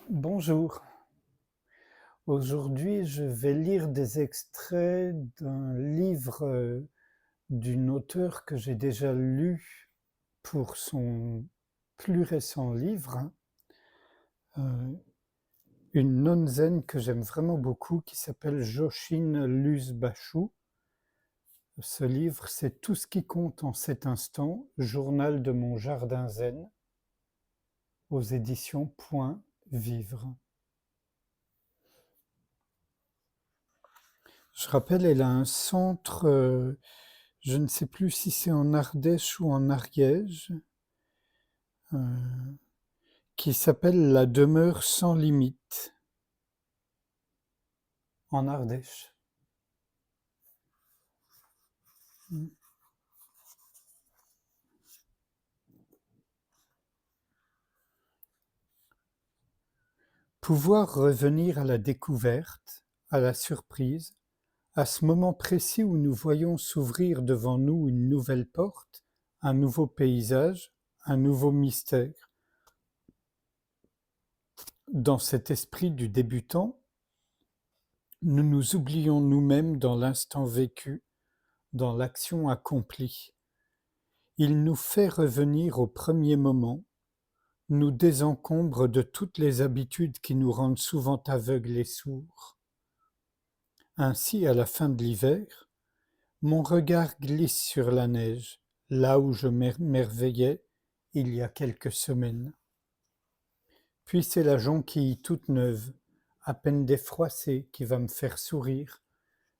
Bonjour. Aujourd'hui, je vais lire des extraits d'un livre d'une auteure que j'ai déjà lu pour son plus récent livre, euh, une nonne zen que j'aime vraiment beaucoup qui s'appelle Joshin Luz Basho. Ce livre, c'est Tout ce qui compte en cet instant, journal de mon jardin zen, aux éditions Point Vivre. Je rappelle, elle a un centre, je ne sais plus si c'est en Ardèche ou en Ariège, euh, qui s'appelle La demeure sans limite, en Ardèche. Pouvoir revenir à la découverte, à la surprise, à ce moment précis où nous voyons s'ouvrir devant nous une nouvelle porte, un nouveau paysage, un nouveau mystère. Dans cet esprit du débutant, nous nous oublions nous-mêmes dans l'instant vécu, dans l'action accomplie. Il nous fait revenir au premier moment, nous désencombre de toutes les habitudes qui nous rendent souvent aveugles et sourds. Ainsi, à la fin de l'hiver, mon regard glisse sur la neige, là où je m'émerveillais il y a quelques semaines. Puis c'est la jonquille toute neuve, à peine défroissée, qui va me faire sourire,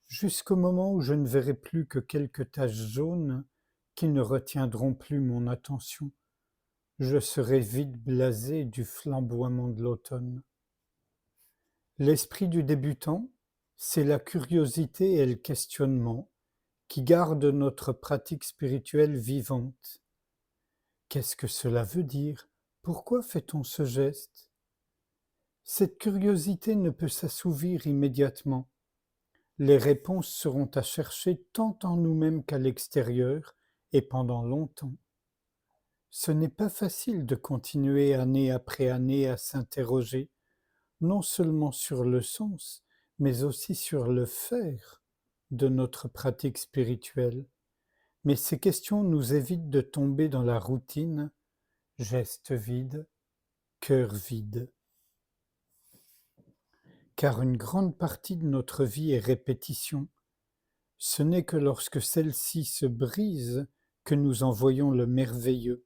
jusqu'au moment où je ne verrai plus que quelques taches jaunes qui ne retiendront plus mon attention. Je serai vite blasé du flamboiement de l'automne. L'esprit du débutant, c'est la curiosité et le questionnement qui gardent notre pratique spirituelle vivante. Qu'est-ce que cela veut dire? Pourquoi fait-on ce geste? Cette curiosité ne peut s'assouvir immédiatement. Les réponses seront à chercher tant en nous-mêmes qu'à l'extérieur et pendant longtemps. Ce n'est pas facile de continuer année après année à s'interroger, non seulement sur le sens, mais aussi sur le faire de notre pratique spirituelle. Mais ces questions nous évitent de tomber dans la routine, geste vide, cœur vide. Car une grande partie de notre vie est répétition. Ce n'est que lorsque celle-ci se brise que nous en voyons le merveilleux.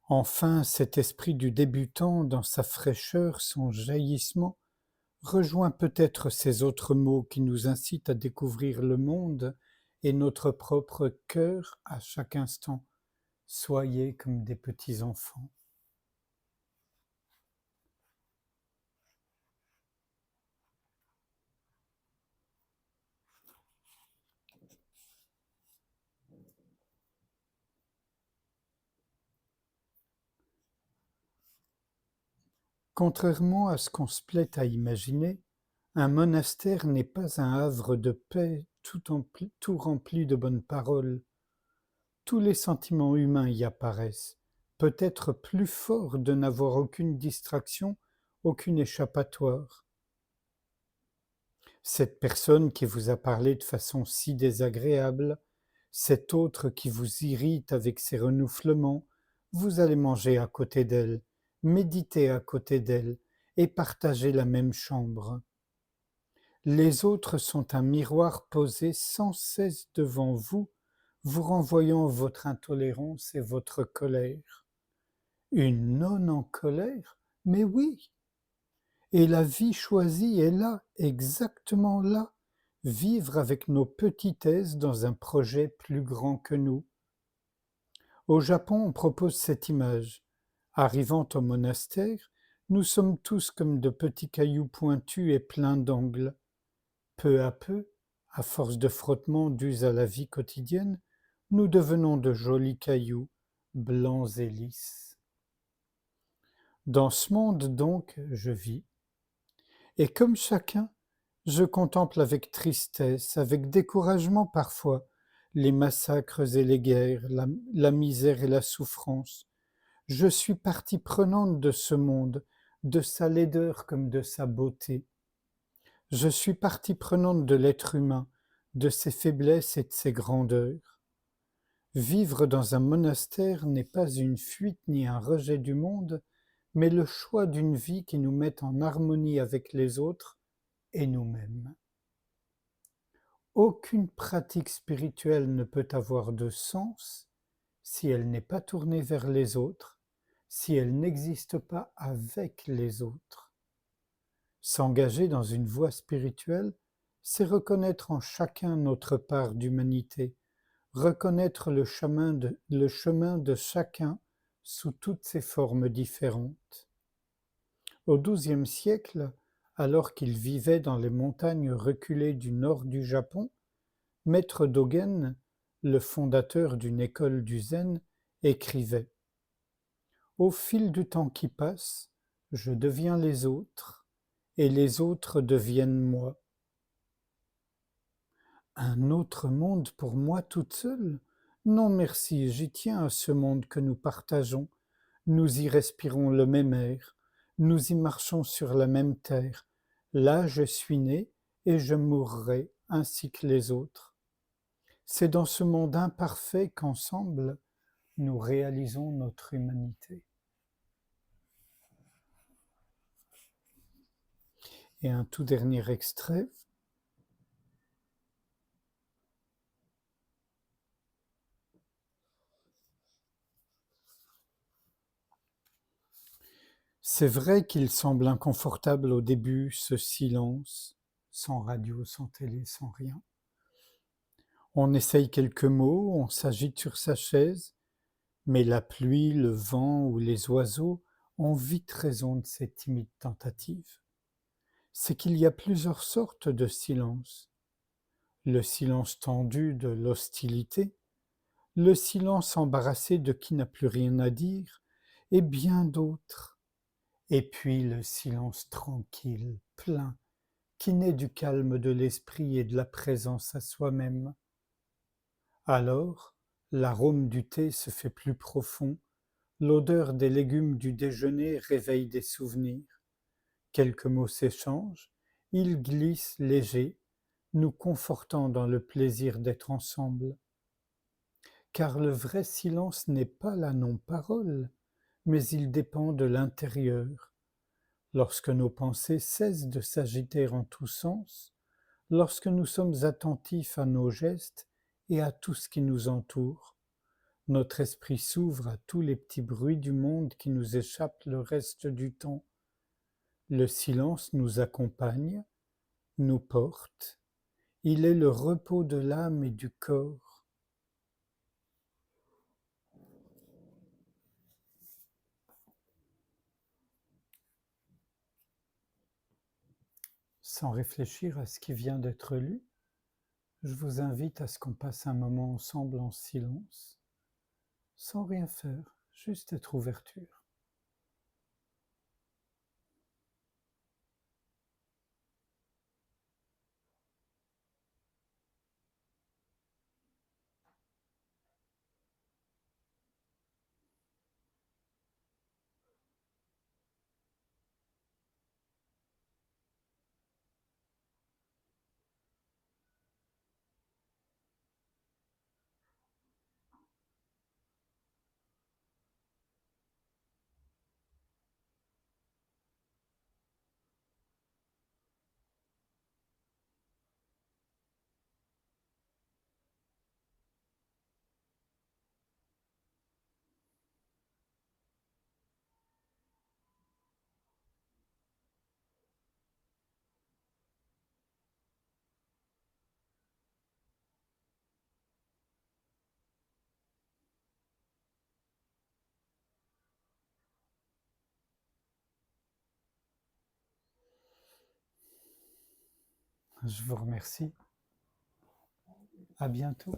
Enfin, cet esprit du débutant, dans sa fraîcheur, son jaillissement, rejoint peut-être ces autres mots qui nous incitent à découvrir le monde et notre propre cœur à chaque instant. Soyez comme des petits enfants. Contrairement à ce qu'on se plaît à imaginer, un monastère n'est pas un havre de paix tout rempli de bonnes paroles. Tous les sentiments humains y apparaissent, peut-être plus fort de n'avoir aucune distraction, aucune échappatoire. Cette personne qui vous a parlé de façon si désagréable, cette autre qui vous irrite avec ses renouflements, vous allez manger à côté d'elle, méditer à côté d'elle et partager la même chambre. Les autres sont un miroir posé sans cesse devant vous, vous renvoyant votre intolérance et votre colère. Une nonne en colère? Mais oui! Et la vie choisie est là, exactement là, vivre avec nos petitesses dans un projet plus grand que nous. Au Japon, on propose cette image. Arrivant au monastère, nous sommes tous comme de petits cailloux pointus et pleins d'angles. Peu à peu, à force de frottements dus à la vie quotidienne, nous devenons de jolis cailloux, blancs et lisses. Dans ce monde donc, je vis. Et comme chacun, je contemple avec tristesse, avec découragement parfois, les massacres et les guerres, la misère et la souffrance. Je suis partie prenante de ce monde, de sa laideur comme de sa beauté. Je suis partie prenante de l'être humain, de ses faiblesses et de ses grandeurs. Vivre dans un monastère n'est pas une fuite ni un rejet du monde, mais le choix d'une vie qui nous met en harmonie avec les autres et nous-mêmes. Aucune pratique spirituelle ne peut avoir de sens si elle n'est pas tournée vers les autres, si elle n'existe pas avec les autres. S'engager dans une voie spirituelle, c'est reconnaître en chacun notre part d'humanité, reconnaître le chemin de chacun sous toutes ses formes différentes. Au XIIe siècle, alors qu'il vivait dans les montagnes reculées du nord du Japon, Maître Dogen, le fondateur d'une école du Zen, écrivait : « Au fil du temps qui passe, je deviens les autres, et les autres deviennent moi. Un autre monde pour moi toute seule ? Non merci, j'y tiens à ce monde que nous partageons. Nous y respirons le même air, nous y marchons sur la même terre. Là je suis né et je mourrai ainsi que les autres. C'est dans ce monde imparfait qu'ensemble, nous réalisons notre humanité. » Et un tout dernier extrait. C'est vrai qu'il semble inconfortable au début, ce silence, sans radio, sans télé, sans rien. On essaye quelques mots, on s'agite sur sa chaise, mais la pluie, le vent ou les oiseaux ont vite raison de ces timides tentatives. C'est qu'il y a plusieurs sortes de silence. Le silence tendu de l'hostilité, le silence embarrassé de qui n'a plus rien à dire, et bien d'autres. Et puis le silence tranquille, plein, qui naît du calme de l'esprit et de la présence à soi-même. Alors, l'arôme du thé se fait plus profond, l'odeur des légumes du déjeuner réveille des souvenirs. Quelques mots s'échangent, ils glissent légers, nous confortant dans le plaisir d'être ensemble. Car le vrai silence n'est pas la non-parole, mais il dépend de l'intérieur. Lorsque nos pensées cessent de s'agiter en tous sens, lorsque nous sommes attentifs à nos gestes et à tout ce qui nous entoure, notre esprit s'ouvre à tous les petits bruits du monde qui nous échappent le reste du temps. Le silence nous accompagne, nous porte, il est le repos de l'âme et du corps. Sans réfléchir à ce qui vient d'être lu, je vous invite à ce qu'on passe un moment ensemble en silence, sans rien faire, juste être ouverture. Je vous remercie. À bientôt.